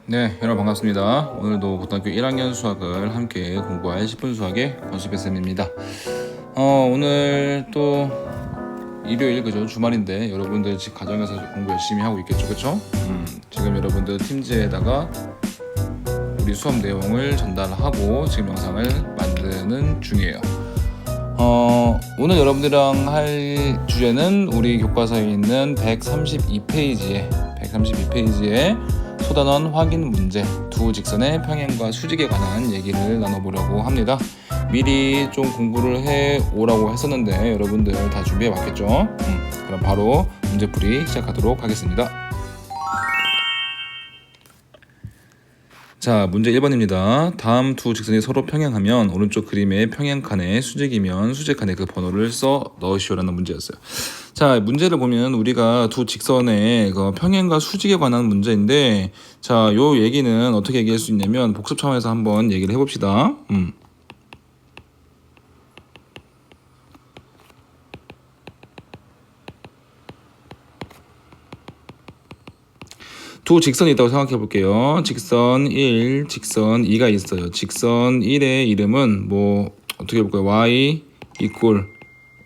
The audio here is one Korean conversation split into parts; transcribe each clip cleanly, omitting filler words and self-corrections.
네, 여러분 반갑습니다. 오늘도 고등학교 1학년 수학을 함께 공부할 10분 수학의 권수배쌤입니다. 오늘 또 일요일 그죠? 주말인데 여러분들 집 가정에서 공부 열심히 하고 있겠죠, 그렇죠? 지금 여러분들 팀즈에다가 우리 수업 내용을 전달하고 지금 영상을 만드는 중이에요. 오늘 여러분들이랑 할 주제는 우리 교과서에 있는 132페이지에 소단원 확인 문제, 두 직선의 평행과 수직에 관한 얘기를 나눠보려고 합니다. 미리 좀 공부를 해 오라고 했었는데 여러분들 다 준비해 왔겠죠? 그럼 바로 문제풀이 시작하도록 하겠습니다. 자, 문제 1번입니다. 다음 두 직선이 서로 평행하면 오른쪽 그림의 평행칸에 수직이면 수직칸에 그 번호를 써 넣으시오라는 문제였어요. 자, 문제를 보면 우리가 두 직선의 그 평행과 수직에 관한 문제인데, 자, 요 얘기는 어떻게 얘기할 수 있냐면 복습 차원에서 한번 얘기를 해봅시다. 두 직선이 있다고 생각해 볼게요. 직선 1, 직선 2가 있어요. 직선 1의 이름은 뭐 어떻게 볼까요? y equal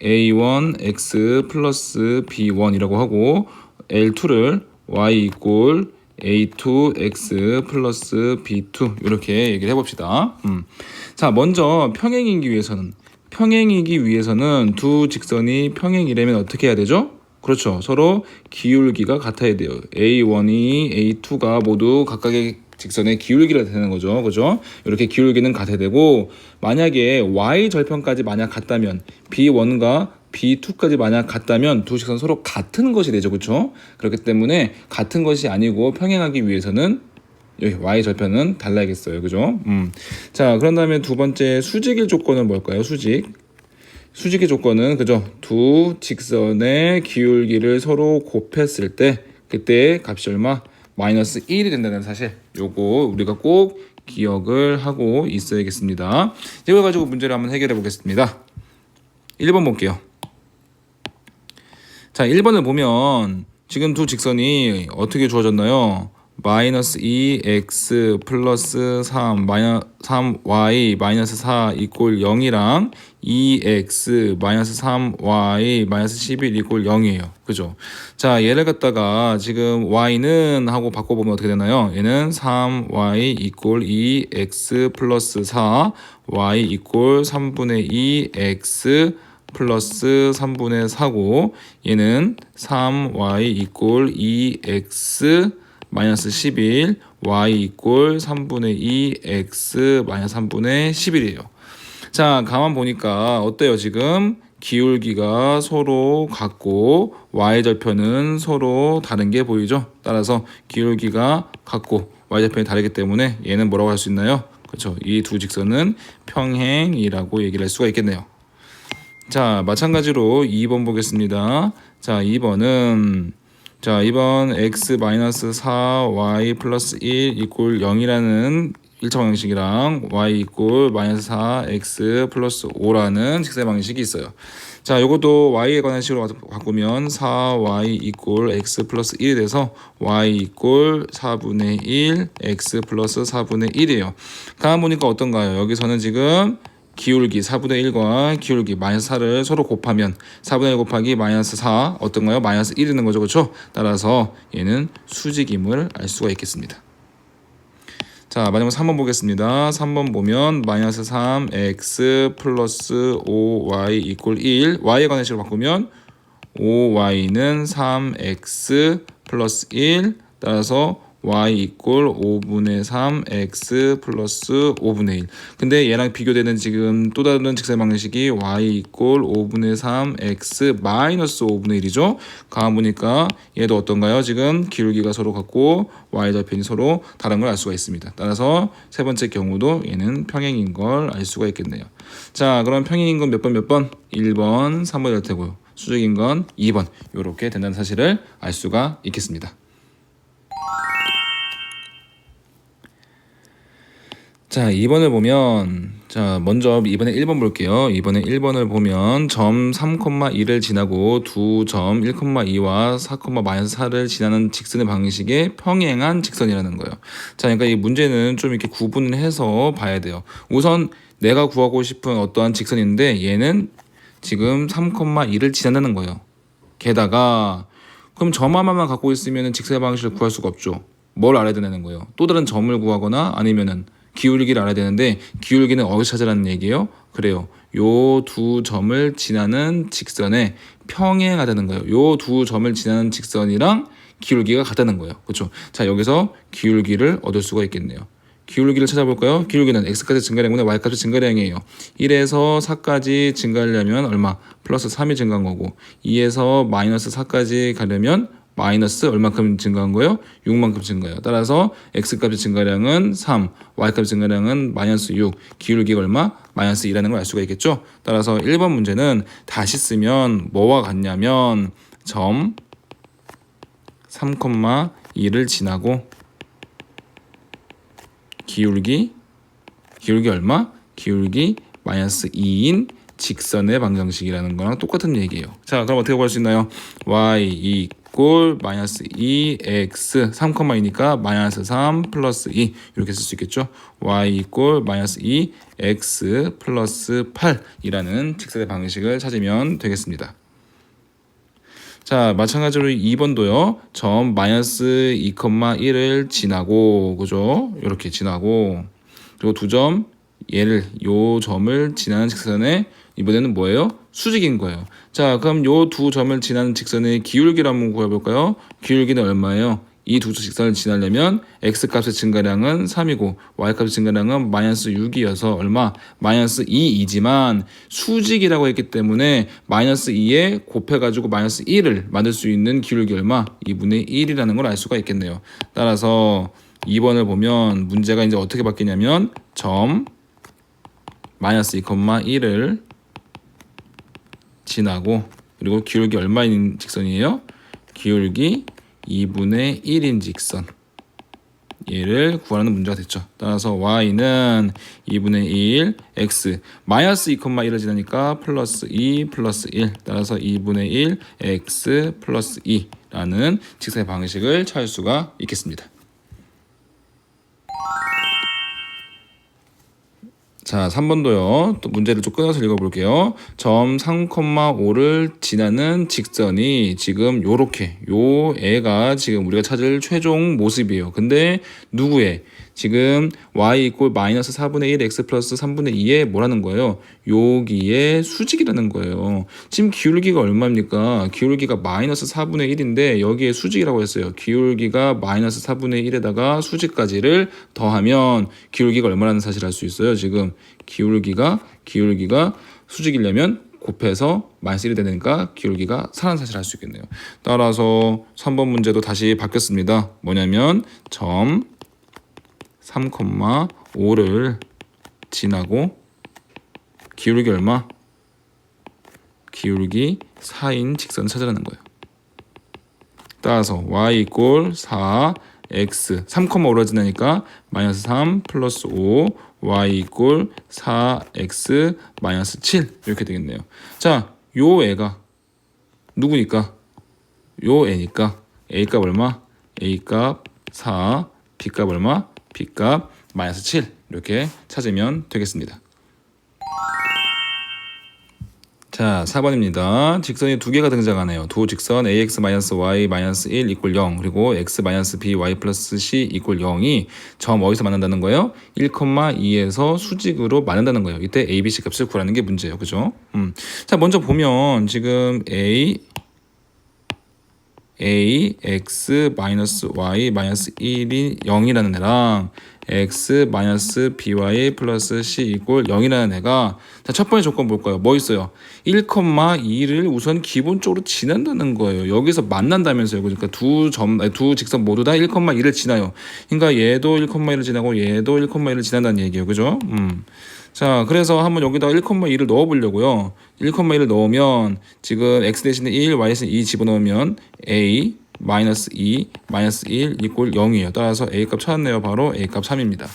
a1 x 플러스 b1이라고 하고 L2를 y equal a2 x 플러스 b2 이렇게 얘기를 해봅시다. 자, 먼저 평행이기 위해서는 두 직선이 평행이라면 어떻게 해야 되죠? 그렇죠. 서로 기울기가 같아야 돼요. A1이 A2가 모두 각각의 직선의 기울기가 되는 거죠. 그죠? 이렇게 기울기는 같아야 되고, 만약에 Y 절편까지 만약 같다면 B1과 B2까지 만약 같다면 두 직선 서로 같은 것이 되죠. 그렇죠? 그렇기 때문에 같은 것이 아니고 평행하기 위해서는 여기 Y 절편은 달라야겠어요. 그죠? 자, 그런 다음에 두 번째 수직일 조건은 뭘까요? 수직의 조건은 그죠? 두 직선의 기울기를 서로 곱했을 때 그때 값이 얼마? 마이너스 1이 된다는 사실, 요거 우리가 꼭 기억을 하고 있어야겠습니다. 이걸 가지고 문제를 한번 해결해 보겠습니다. 1번 볼게요. 자, 1번을 보면 지금 두 직선이 어떻게 주어졌나요? 마이너스 2x 플러스 3y 마이너스 4 이꼴 0이랑 2x 마이너스 3y 마이너스 11 이꼴 0이에요. 그죠? 자, 얘를 갖다가 지금 y는 하고 바꿔보면 어떻게 되나요? 얘는 3y 이꼴 2x 플러스 4 y 이꼴 3분의 2x 플러스 3분의 4고, 얘는 3y 이꼴 2x 마이너스 11, y 이꼴 3분의 2x 마이너스 3분의 11이에요. 자, 가만 보니까 어때요? 지금 기울기가 서로 같고 y절편은 서로 다른 게 보이죠? 따라서 기울기가 같고 y절편이 다르기 때문에 얘는 뭐라고 할 수 있나요? 그렇죠. 이 두 직선은 평행이라고 얘기를 할 수가 있겠네요. 자, 마찬가지로 2번 보겠습니다. 자, 2번 x-4y 플러스 1 이꼴 0이라는 1차 방식이랑 y 이꼴 마이너스 4x 플러스 5라는 직선 방식이 있어요. 자, 요것도 y에 관한 식으로 바꾸면 4y 이꼴 x 플러스 1이 돼서 y 이꼴 4분의 1 x 플러스 4분의 1이에요. 가만 보니까 어떤가요? 여기서는 지금 기울기 4분의 1과 기울기 마이너스 4를 서로 곱하면 4분의 1 곱하기 마이너스 4 어떤가요? 마이너스 1이 되는 거죠. 그렇죠? 따라서 얘는 수직임을 알 수가 있겠습니다. 자, 마지막 3번 보겠습니다. 3번 보면 마이너스 3x 플러스 5y 이꼴 1 y에 관한 식으로 바꾸면 5y는 3x 플러스 1 따라서 y 이꼴 5분의 3 x 플러스 5분의 1. 근데 얘랑 비교되는 지금 또 다른 직선 방식이 y 이꼴 5분의 3 x 마이너스 5분의 1이죠. 가만 보니까 얘도 어떤가요? 지금 기울기가 서로 같고 y 절편이 서로 다른 걸 알 수가 있습니다. 따라서 세 번째 경우도 얘는 평행인 걸 알 수가 있겠네요. 자, 그럼 평행인 건 몇 번? 1번, 3번 될 테고요. 수직인 건 2번. 이렇게 된다는 사실을 알 수가 있겠습니다. 자, 2번을 보면 자, 먼저 이번에 1번 볼게요. 이번에 1번을 보면 점 3,2를 지나고 두 점 1,2와 4,-4를 지나는 직선의 방식에 평행한 직선이라는 거예요. 자, 그러니까 이 문제는 좀 이렇게 구분을 해서 봐야 돼요. 우선 내가 구하고 싶은 어떠한 직선인데 얘는 지금 3,2를 지난다는 거예요. 게다가 그럼 점 하나만 갖고 있으면 직선의 방식을 구할 수가 없죠. 뭘 알아야 되는 거예요? 또 다른 점을 구하거나 아니면은 기울기를 알아야 되는데 기울기는 어디서 찾으라는 얘기예요? 그래요. 요 두 점을 지나는 직선에 평행하다는 거예요. 요 두 점을 지나는 직선이랑 기울기가 같다는 거예요. 그렇죠? 자, 여기서 기울기를 얻을 수가 있겠네요. 기울기를 찾아볼까요? 기울기는 x까지 증가량분의 y값이 증가량이에요. 1에서 4까지 증가하려면 얼마? 플러스 3이 증가한 거고 2에서 마이너스 4까지 가려면 마이너스 얼마큼 증가한 거예요? 6만큼 증가해요. 따라서 x값의 증가량은 3, y값의 증가량은 마이너스 6, 기울기가 얼마? 마이너스 2라는 걸 알 수가 있겠죠? 따라서 1번 문제는 다시 쓰면 뭐와 같냐면 점 3,2를 지나고 기울기 얼마? 기울기 마이너스 2인 직선의 방정식이라는 거랑 똑같은 얘기예요. 자, 그럼 어떻게 구할 수 있나요? y 이꼴 마이너스 2x 3,2니까 마이너스 3 플러스 2 이렇게 쓸 수 있겠죠. y 이꼴 마이너스 2x 플러스 8이라는 직선의 방식을 찾으면 되겠습니다. 자, 마찬가지로 2번도요. 점 마이너스 2,1을 지나고, 그죠? 이렇게 지나고, 그리고 두 점, 요 점을 지나는 직선에 이번에는 뭐예요? 수직인 거예요. 자, 그럼 요 두 점을 지나는 직선의 기울기를 한번 구해볼까요? 기울기는 얼마예요? 이 두 직선을 지나려면 x값의 증가량은 3이고 y값의 증가량은 마이너스 6이어서 얼마? 마이너스 2이지만 수직이라고 했기 때문에 마이너스 2에 곱해가지고 마이너스 1을 만들 수 있는 기울기 얼마? 2분의 1이라는 걸 알 수가 있겠네요. 따라서 2번을 보면 문제가 이제 어떻게 바뀌냐면 점 마이너스 2,1을 지나고 그리고 기울기 얼마인 직선이에요? 기울기 2분의 1인 직선 얘를 구하는 문제가 됐죠. 따라서 y는 2분의 1 x 마이너스 2,1을 지나니까 플러스 2 플러스 1 따라서 2분의 1 x 플러스 2라는 직선의 방식을 찾을 수가 있겠습니다. 자, 3번도요. 또 문제를 좀 끊어서 읽어볼게요. 점 3,5를 지나는 직선이 지금 요렇게 요 애가 지금 우리가 찾을 최종 모습이에요. 근데 누구의? 지금 y 이꼴 마이너스 4분의 1 x 플러스 3분의 2에 뭐라는 거예요? 여기에 수직이라는 거예요. 지금 기울기가 얼마입니까? 기울기가 마이너스 4분의 1인데 여기에 수직이라고 했어요. 기울기가 마이너스 4분의 1에다가 수직까지를 더하면 기울기가 얼마라는 사실을 알 수 있어요. 지금 기울기가 수직이려면 곱해서 마이너스 1이 되니까 기울기가 4라는 사실을 알 수 있겠네요. 따라서 3번 문제도 다시 바뀌었습니다. 뭐냐면 점 3,5를 지나고 기울기 얼마? 기울기 4인 직선을 찾으라는 거예요. 따라서 y 이꼴 4 x 3,5를 지나니까 마이너스 3 플러스 5 y 이꼴 4x 마이너스 7 이렇게 되겠네요. 자, 요 애가 누구니까? 요 애니까 a값 얼마? a값 4 b값 얼마? b값 마이너스 7 이렇게 찾으면 되겠습니다. 자, 4번입니다. 직선이 두 개가 등장하네요. 두 직선 ax-y-1 이꼴 0 그리고 x-by 플러스 c 이꼴 0이 점 어디서 만난다는 거예요? 1,2에서 수직으로 만난다는 거예요. 이때 a, b, c 값을 구하는 게 문제예요. 그죠? 자, 먼저 보면 지금 x-y-1이 0이라는 애랑 x-by 플러스 c 이꼴 0이라는 애가 자, 첫 번째 조건 볼까요? 뭐 있어요? 1,2를 우선 기본적으로 지난다는 거예요. 여기서 만난다면서요. 그러니까 두 직선 모두 다 1,2를 지나요. 그러니까 얘도 1,2를 지나고 얘도 1,2를 지난다는 얘기예요. 그죠? 자, 그래서 한번 여기다 1,2를 넣어보려고요. 1,2를 넣으면 지금 x 대신에 1, y 대신에 2 집어넣으면 a 마이너스 2 마이너스 1 이꼴 0이에요. 따라서 a 값 찾았네요. 바로 a 값 3입니다.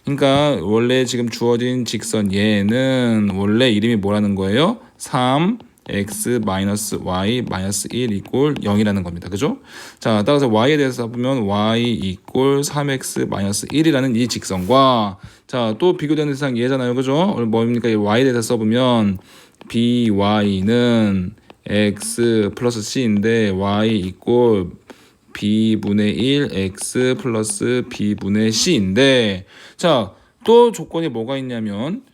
그러니까 원래 지금 주어진 직선 얘는 원래 이름이 뭐라는 거예요? 3x 마이너스 y 마이너스 1 이꼴 0이라는 겁니다. 그죠? 자, 따라서 y에 대해서 보면 y 이꼴 3x 마이너스 1이라는 이 직선과 자, 또 비교되는 대상 얘잖아요. 그죠? 뭡니까? 이 y에 대해서 써보면 by는 x 플러스 c인데 y 이꼴 b분의 1 x 플러스 b분의 c인데 자, 또 조건이 뭐가 있냐면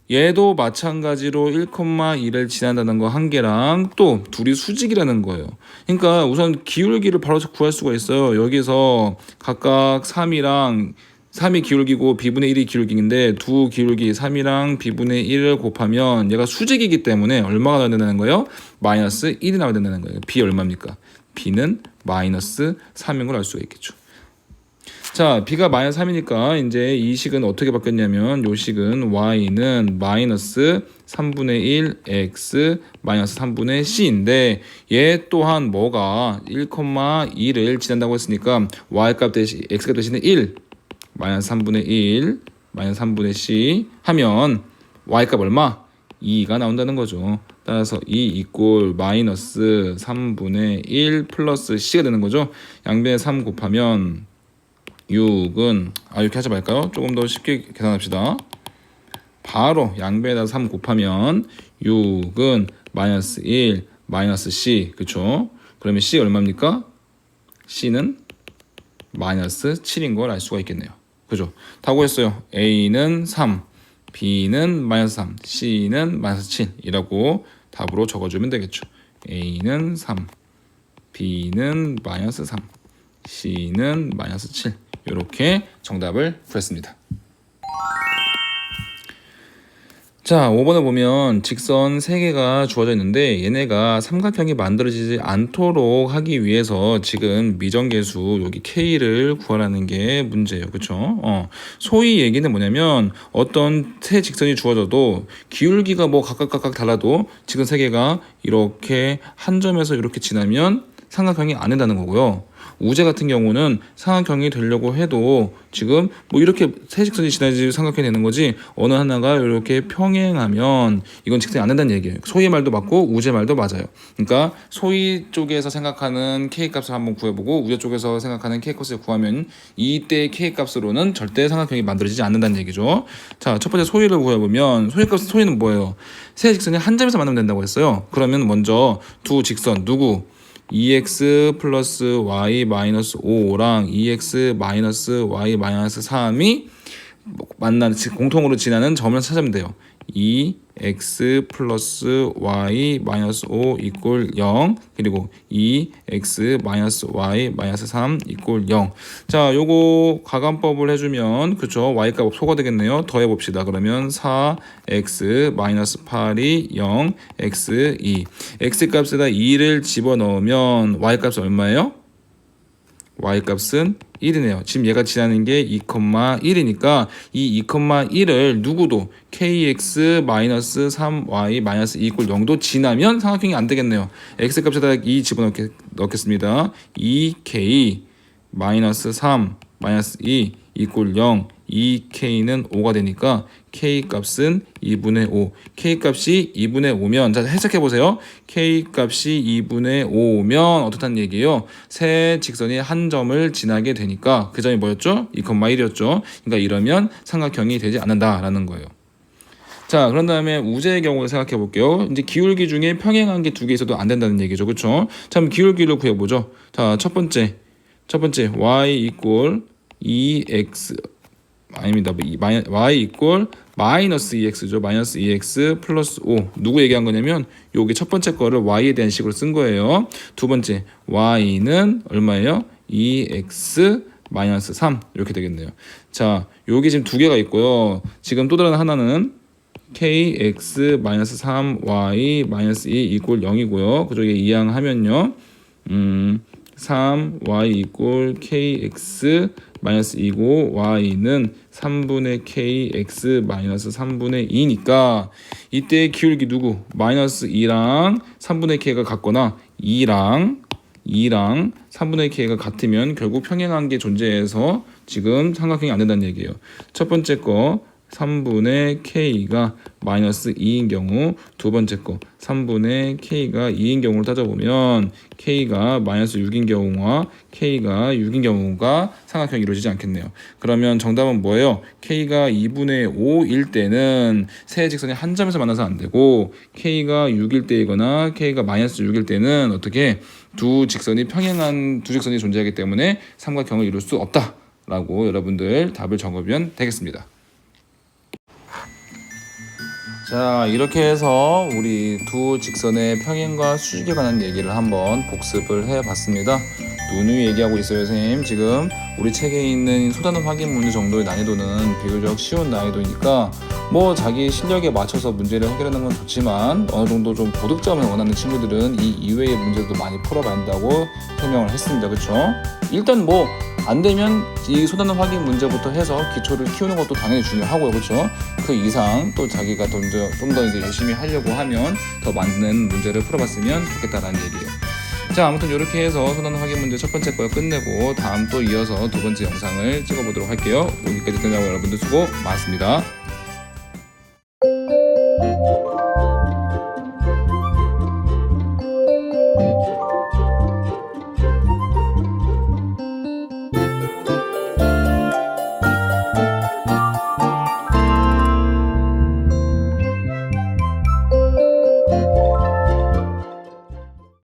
얘도 마찬가지로 1,2를 지난다는 거 한 개랑 또 둘이 수직이라는 거예요. 그러니까 우선 기울기를 바로 구할 수가 있어요. 여기서 각각 3이 기울기고 b분의 1이 기울기인데 두 기울기 3이랑 b분의 1을 곱하면 얘가 수직이기 때문에 얼마가 나와야 된다는 거예요? 마이너스 1이 나와야 된다는 거예요. b 얼마입니까? b는 마이너스 3인 걸 알 수가 있겠죠. 자, b가 마이너스 3이니까 이제 이 식은 어떻게 바뀌었냐면 요 식은 y는 마이너스 3분의 1 x 마이너스 3분의 c인데 얘 또한 뭐가 1,2를 지난다고 했으니까 y값 대신 x값 대신에 1 마이너스 3분의 1 마이너스 3분의 c 하면 y값 얼마? 2가 나온다는 거죠. 따라서 2 이꼴 마이너스 3분의 1 플러스 c가 되는 거죠. 양변에 3 곱하면 6은 이렇게 하지 말까요? 조금 더 쉽게 계산합시다. 바로 양변에다 3 곱하면 6은 마이너스 1 마이너스 c 그쵸? 그러면 c 얼마입니까? c는 마이너스 7인 걸 알 수가 있겠네요. 그죠? 다고 했어요. a는 3 b는 마이너스 3 c는 마이너스 7이라고 답으로 적어주면 되겠죠. a는 3 b는 마이너스 3 c는 마이너스 7 이렇게 정답을 구했습니다. 자, 5번에 보면 직선 3개가 주어져 있는데 얘네가 삼각형이 만들어지지 않도록 하기 위해서 지금 미정계수 여기 K를 구하라는 게 문제예요. 그쵸? 소위 얘기는 뭐냐면 어떤 세 직선이 주어져도 기울기가 뭐 각각 달라도 직선 3개가 이렇게 한 점에서 이렇게 지나면 삼각형이 안 된다는 거고요. 우제 같은 경우는 삼각형이 되려고 해도 지금 뭐 이렇게 세 직선이 지나야지 삼각형이 되는 거지 어느 하나가 이렇게 평행하면 이건 직선이 안 된다는 얘기예요. 소위 말도 맞고 우제 말도 맞아요. 그러니까 소위 쪽에서 생각하는 K값을 한번 구해보고 우제 쪽에서 생각하는 K값을 구하면 이때 K값으로는 절대 삼각형이 만들어지지 않는다는 얘기죠. 자, 첫 번째 소위를 구해보면 소위는 뭐예요? 세 직선이 한 점에서 만나면 된다고 했어요. 그러면 먼저 두 직선 누구? 2x 플러스 y 마이너스 5랑 2x 마이너스 y 마이너스 3이 만나는 공통으로 지나는 점을 찾으면 돼요. 2x 플러스 y 마이너스 5 이꼴 0 그리고 2x 마이너스 y 마이너스 3 이꼴 0. 자, 요거 가감법을 해주면 그쵸 y값 소가 되겠네요. 더해봅시다. 그러면 4x 마이너스 8이 0 x 2 x값에다 2를 집어넣으면 y값은 얼마예요? y값은 1이네요. 지금 얘가 지나는 게 2,1이니까 이 2,1을 누구도 kx-3y-2 이꼴 0도 지나면 삼각형이 안 되겠네요. x값에다 2 집어넣겠습니다. 2k-3-2 이꼴 0 2k는 5가 되니까 k값은 2분의 5 k값이 2분의 5면 자 해석해보세요. k값이 2분의 5면 어떻다는 얘기예요? 세 직선이 한 점을 지나게 되니까 그 점이 뭐였죠? 2,1이었죠. 그러니까 이러면 삼각형이 되지 않는다라는 거예요. 자, 그런 다음에 우제의 경우를 생각해 볼게요. 이제 기울기 중에 평행한 게 두 개 있어도 안 된다는 얘기죠. 그렇죠? 자, 그럼 기울기를 구해보죠. 자, 첫 번째 y 이꼴 2x 아닙니다. y 이꼴 마이너스 2x죠. 마이너스 2x 플러스 5. 누구 얘기한 거냐면 요게 첫 번째 거를 y에 대한 식으로 쓴 거예요. 두 번째 y는 얼마예요? 2x 마이너스 3 이렇게 되겠네요. 자, 요게 지금 두 개가 있고요. 지금 또 다른 하나는 kx 마이너스 3y 마이너스 2 이꼴 0이고요. 그쪽에 이항하면요. 3y 이꼴 kx 마이너스 2고 y는 3분의 kx 마이너스 3분의 2니까 이때 기울기 누구? 마이너스 2랑 3분의 k가 같거나 2랑 2랑 3분의 k가 같으면 결국 평행한 게 존재해서 지금 삼각형이 안 된다는 얘기예요. 첫 번째 거 3분의 k가 마이너스 2인 경우, 두 번째 거 3분의 k가 2인 경우를 따져보면 k가 마이너스 6인 경우와 k가 6인 경우가 삼각형이 이루어지지 않겠네요. 그러면 정답은 뭐예요? k가 2분의 5일 때는 세 직선이 한 점에서 만나서 안 되고 k가 6일 때이거나 k가 마이너스 6일 때는 어떻게 두 직선이 평행한 두 직선이 존재하기 때문에 삼각형을 이룰 수 없다라고 여러분들 답을 적으면 되겠습니다. 자, 이렇게 해서 우리 두 직선의 평행과 수직에 관한 얘기를 한번 복습을 해봤습니다. 누누이 얘기하고 있어요, 선생님. 지금 우리 책에 있는 소단원 확인 문제 정도의 난이도는 비교적 쉬운 난이도니까 뭐 자기 실력에 맞춰서 문제를 해결하는 건 좋지만 어느 정도 좀 고득점을 원하는 친구들은 이 이외의 문제도 많이 풀어봐야 한다고 설명을 했습니다. 그렇죠? 일단 뭐 안 되면 이 소단원 확인 문제부터 해서 기초를 키우는 것도 당연히 중요하고요. 그렇죠? 그 이상 또 자기가 좀 더 이제 열심히 하려고 하면 더 맞는 문제를 풀어봤으면 좋겠다라는 얘기예요. 자, 아무튼 이렇게 해서 소단원 확인 문제 첫 번째 거 끝내고 다음 또 이어서 두 번째 영상을 찍어보도록 할게요. 여기까지 끝나고 여러분들 수고 많습니다.